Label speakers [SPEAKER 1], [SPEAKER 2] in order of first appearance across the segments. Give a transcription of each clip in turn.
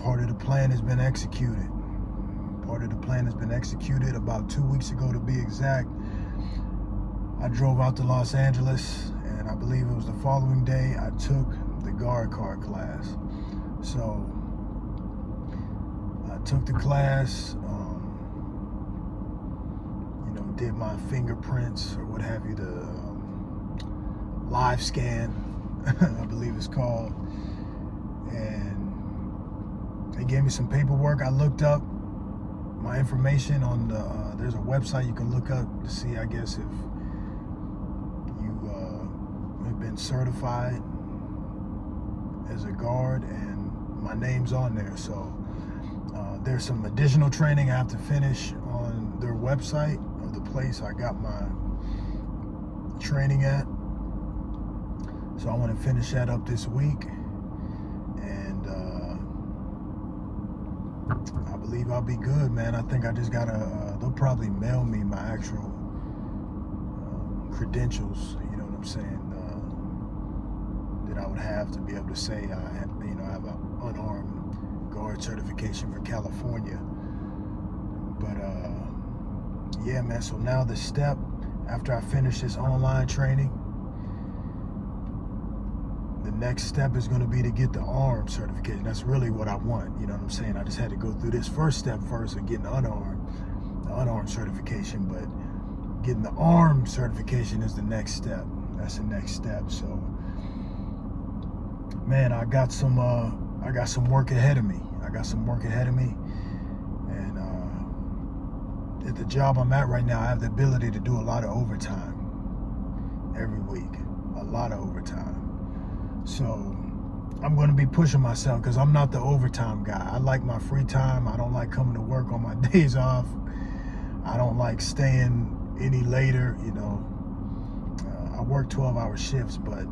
[SPEAKER 1] part of the plan has been executed. Part of the plan has been executed about 2 weeks ago, to be exact. I drove out to Los Angeles, and I believe it was the following day I took the guard car class. So I took the class, did my fingerprints or what have you, the live scan, I believe it's called. And they gave me some paperwork. I looked up my information on there's a website you can look up to see, I guess, if you have been certified as a guard, and my name's on there. So there's some additional training I have to finish on their website of the place I got my training at. So I want to finish that up this week, and I believe I'll be good, man. I think I just gotta, they'll probably mail me my actual credentials, you know what I'm saying, that I would have to be able to say I have an unarmed guard certification for California. But yeah, man, so now the step after I finish this online training, the next step is going to be to get the armed certification. That's really what I want, you know what I'm saying? I just had to go through this first step first of getting the unarmed certification, but getting the armed certification is the next step. That's the next step. So, man, I got some work ahead of me. And at the job I'm at right now, I have the ability to do a lot of overtime every week, a lot of overtime. So I'm going to be pushing myself, because I'm not the overtime guy. I like my free time. I don't like coming to work on my days off. I don't like staying any later, I work 12-hour shifts, but,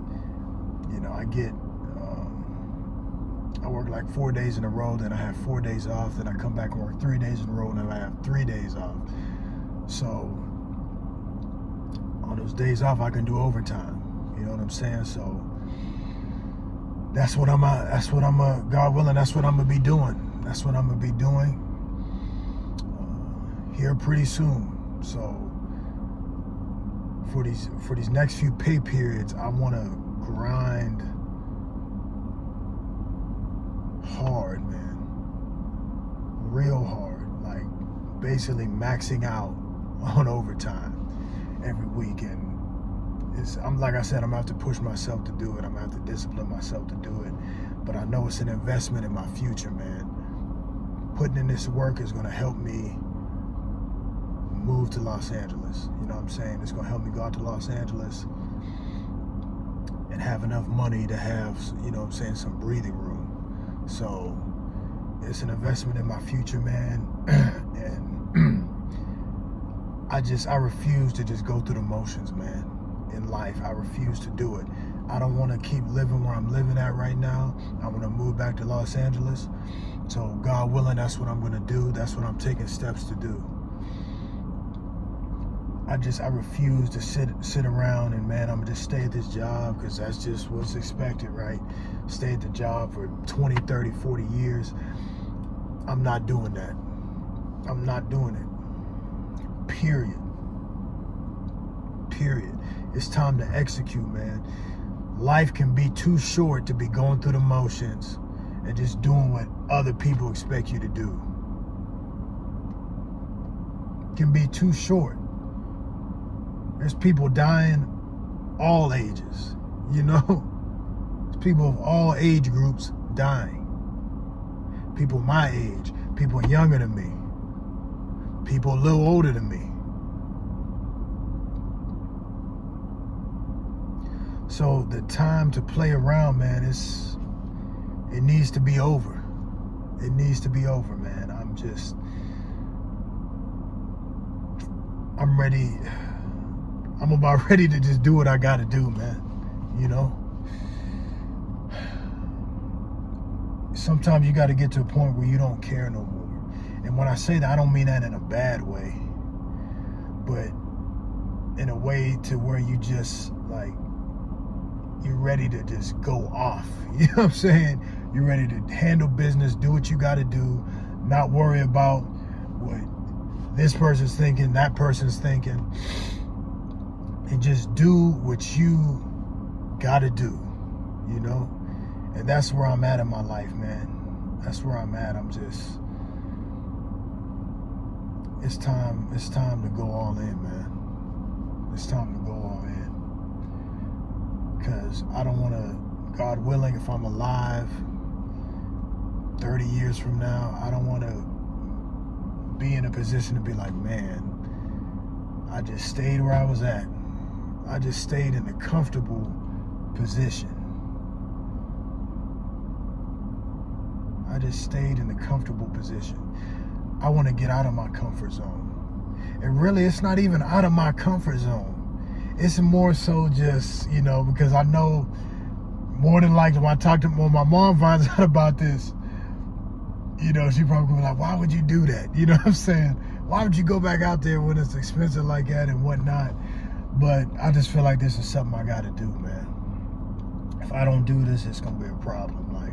[SPEAKER 1] I work like 4 days in a row, then I have 4 days off, then I come back and work 3 days in a row, and then I have 3 days off. So on those days off, I can do overtime. You know what I'm saying? So God willing, that's what I'm gonna be doing. Here pretty soon. So for these next few pay periods, I want to grind hard, man, real hard, like basically maxing out on overtime every week. And like I said, I'm gonna have to push myself to do it. I'm gonna have to discipline myself to do it. But I know it's an investment in my future, man. Putting in this work is gonna help me move to Los Angeles. You know what I'm saying? It's gonna help me go out to Los Angeles and have enough money to have, some breathing room. So it's an investment in my future, man. And I refuse to just go through the motions, man. In life, I refuse to do it. I don't want to keep living where I'm living at right now. I want to move back to Los Angeles. So God willing, that's what I'm going to do. That's what I'm taking steps to do. I refuse to sit around and, man, I'm going to just stay at this job because that's just what's expected, right? Stay at the job for 20, 30, 40 years. I'm not doing that. I'm not doing it. Period. It's time to execute, man. Life can be too short to be going through the motions and just doing what other people expect you to do. It can be too short. There's people dying all ages, There's people of all age groups dying. People my age, people younger than me, people a little older than me. So the time to play around, man, it needs to be over. It needs to be over, man. I'm ready. I'm about ready to just do what I gotta do, man. Sometimes you gotta get to a point where you don't care no more. And when I say that, I don't mean that in a bad way, but in a way to where you just, like, you're ready to just go off. You know what I'm saying? You're ready to handle business, do what you got to do, not worry about what this person's thinking, that person's thinking, and just do what you got to do, you know? And that's where I'm at in my life, man. That's where I'm at. It's time to go all in, man. It's time to go all in. Because I don't want to, God willing, if I'm alive 30 years from now, I don't want to be in a position to be like, man, I just stayed where I was at. I just stayed in a comfortable position. I just stayed in a comfortable position. I want to get out of my comfort zone. And really, it's not even out of my comfort zone. It's more so just, you know, because I know more than likely when my mom finds out about this, you know, she probably gonna be like, why would you do that? You know what I'm saying? Why would you go back out there when it's expensive like that and whatnot? But I just feel like this is something I gotta do, man. If I don't do this, it's gonna be a problem. Like,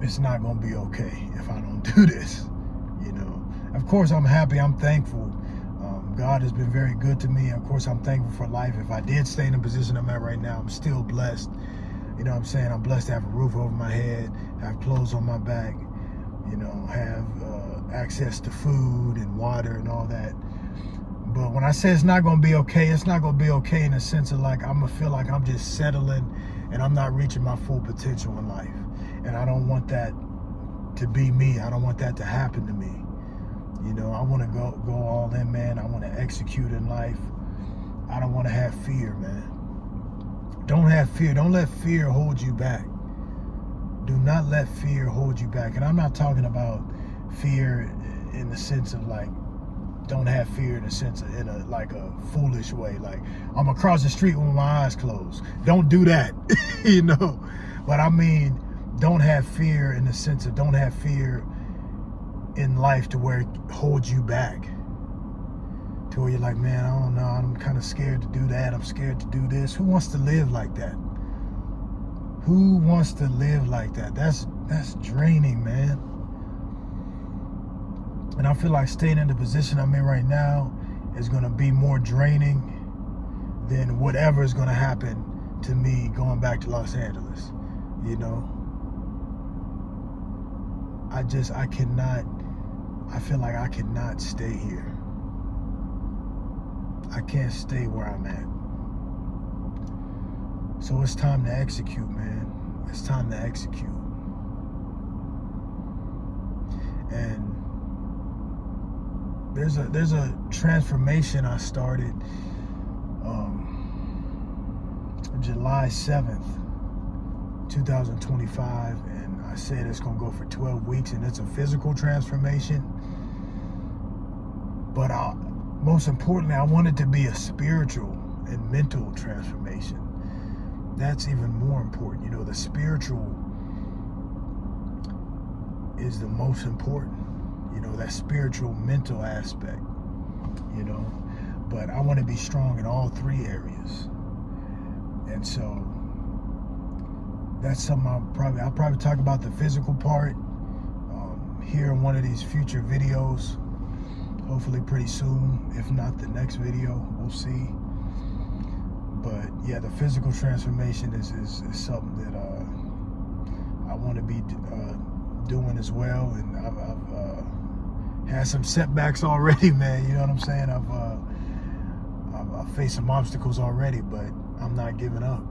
[SPEAKER 1] it's not gonna be okay if I don't do this, you know. Of course, I'm happy, I'm thankful. God has been very good to me. Of course, I'm thankful for life. If I did stay in the position I'm at right now, I'm still blessed. You know what I'm saying? I'm blessed to have a roof over my head, have clothes on my back, you know, have access to food and water and all that. But when I say it's not going to be okay, it's not going to be okay in the sense of like, I'm going to feel like I'm just settling and I'm not reaching my full potential in life. And I don't want that to be me. I don't want that to happen to me. You know, I want to go all in, man. I want to execute in life. I don't want to have fear, man. Don't have fear. Don't let fear hold you back. Do not let fear hold you back. And I'm not talking about fear in the sense of like, don't have fear in the sense of like a foolish way. Like, I'm across the street with my eyes closed. Don't do that, you know. But I mean, don't have fear in the sense of don't have fear in life to where it holds you back, to where you're like, man, I don't know, I'm kind of scared to do that, I'm scared to do this. Who wants to live like that? Who wants to live like that? That's draining, man. And I feel like staying in the position I'm in right now is going to be more draining than whatever is going to happen to me going back to Los Angeles, you know. I feel like I cannot stay here. I can't stay where I'm at. So it's time to execute, man. It's time to execute. And there's a transformation I started July 7th, 2025, and I said it's gonna go for 12 weeks, and it's a physical transformation. But most importantly, I want it to be a spiritual and mental transformation. That's even more important. You know, the spiritual is the most important. You know, that spiritual, mental aspect, you know. But I want to be strong in all three areas. And so that's something I'll probably talk about the physical part here in one of these future videos. Hopefully pretty soon, if not the next video, we'll see. But yeah, the physical transformation is something that I want to be doing as well. And I've had some setbacks already, man. You know what I'm saying? I've faced some obstacles already, but I'm not giving up.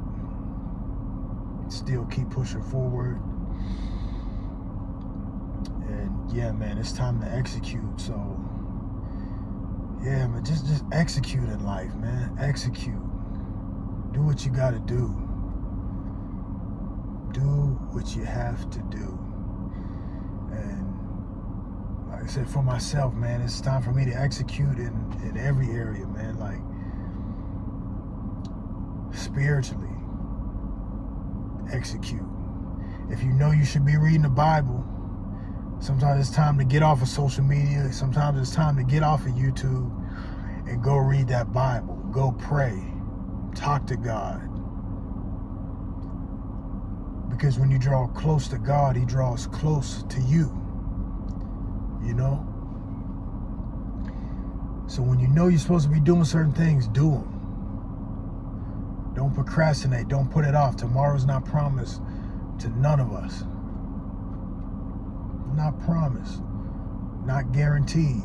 [SPEAKER 1] Still keep pushing forward. And yeah, man, it's time to execute. So yeah, man, just execute in life, man. Execute. Do what you gotta do. Do what you have to do. And like I said, for myself, man, it's time for me to execute in every area, man. Like, spiritually, execute. If you know you should be reading the Bible, sometimes it's time to get off of social media. Sometimes it's time to get off of YouTube and go read that Bible. Go pray. Talk to God. Because when you draw close to God, he draws close to you. You know? So when you know you're supposed to be doing certain things, do them. Don't procrastinate. Don't put it off. Tomorrow's not promised to none of us. Not promised. Not guaranteed.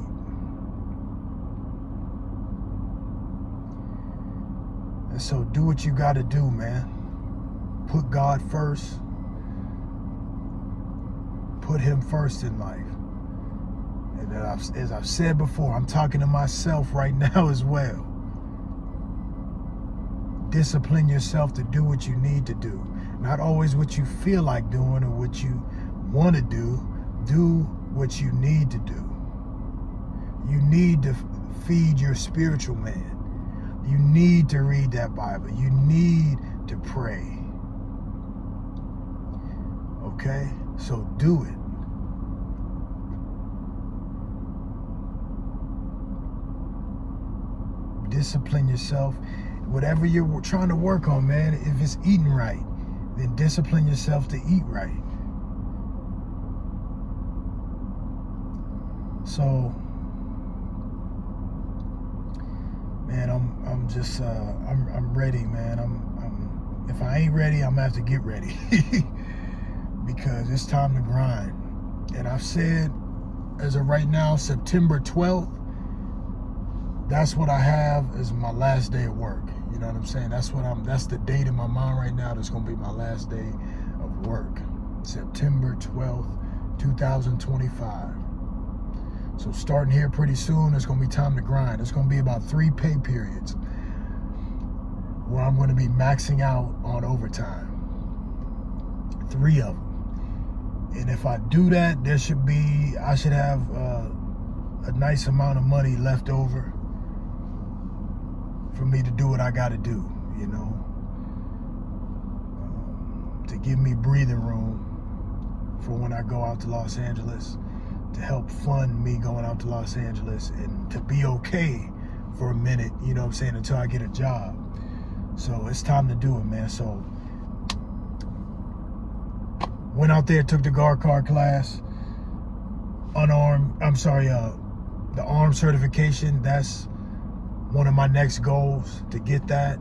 [SPEAKER 1] And so do what you got to do, man. Put God first. Put him first in life. And as I've said before, I'm talking to myself right now as well. Discipline yourself to do what you need to do. Not always what you feel like doing or what you want to do. Do what you need to do. You need to feed your spiritual man. You need to read that Bible. You need to pray. Okay? So do it. Discipline yourself. Whatever you're trying to work on, man, if it's eating right, then discipline yourself to eat right. So, man, I'm just I'm ready, man. I'm if I ain't ready, I'm gonna have to get ready because it's time to grind. And I've said, as of right now, September 12th, that's what I have as my last day of work. You know what I'm saying? That's the date in my mind right now. That's gonna be my last day of work. September 12th, 2025. So starting here pretty soon, it's gonna be time to grind. It's gonna be about 3 pay periods where I'm gonna be maxing out on overtime. 3 of them. And if I do that, I should have a nice amount of money left over for me to do what I gotta do, you know, to give me breathing room for when I go out to Los Angeles, to help fund me going out to Los Angeles and to be okay for a minute, you know what I'm saying, until I get a job. So it's time to do it, man. So went out there, took the guard car class, the armed certification. That's one of my next goals, to get that.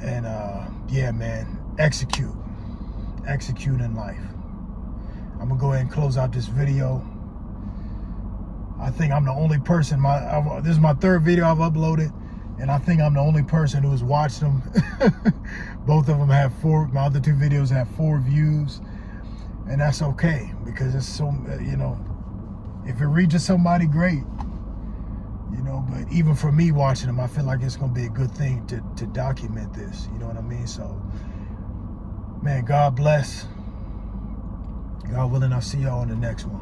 [SPEAKER 1] And yeah, man, execute in life. I'm gonna go ahead and close out this video. I think I'm the only person, this is my 3rd video I've uploaded, and I think I'm the only person who has watched them. Both of them have 4, my other 2 videos have 4 views, and that's okay, because it's so, you know, if it reaches somebody, great. You know, but even for me watching them, I feel like it's going to be a good thing to document this. You know what I mean? So, man, God bless. God willing, I'll see y'all on the next one.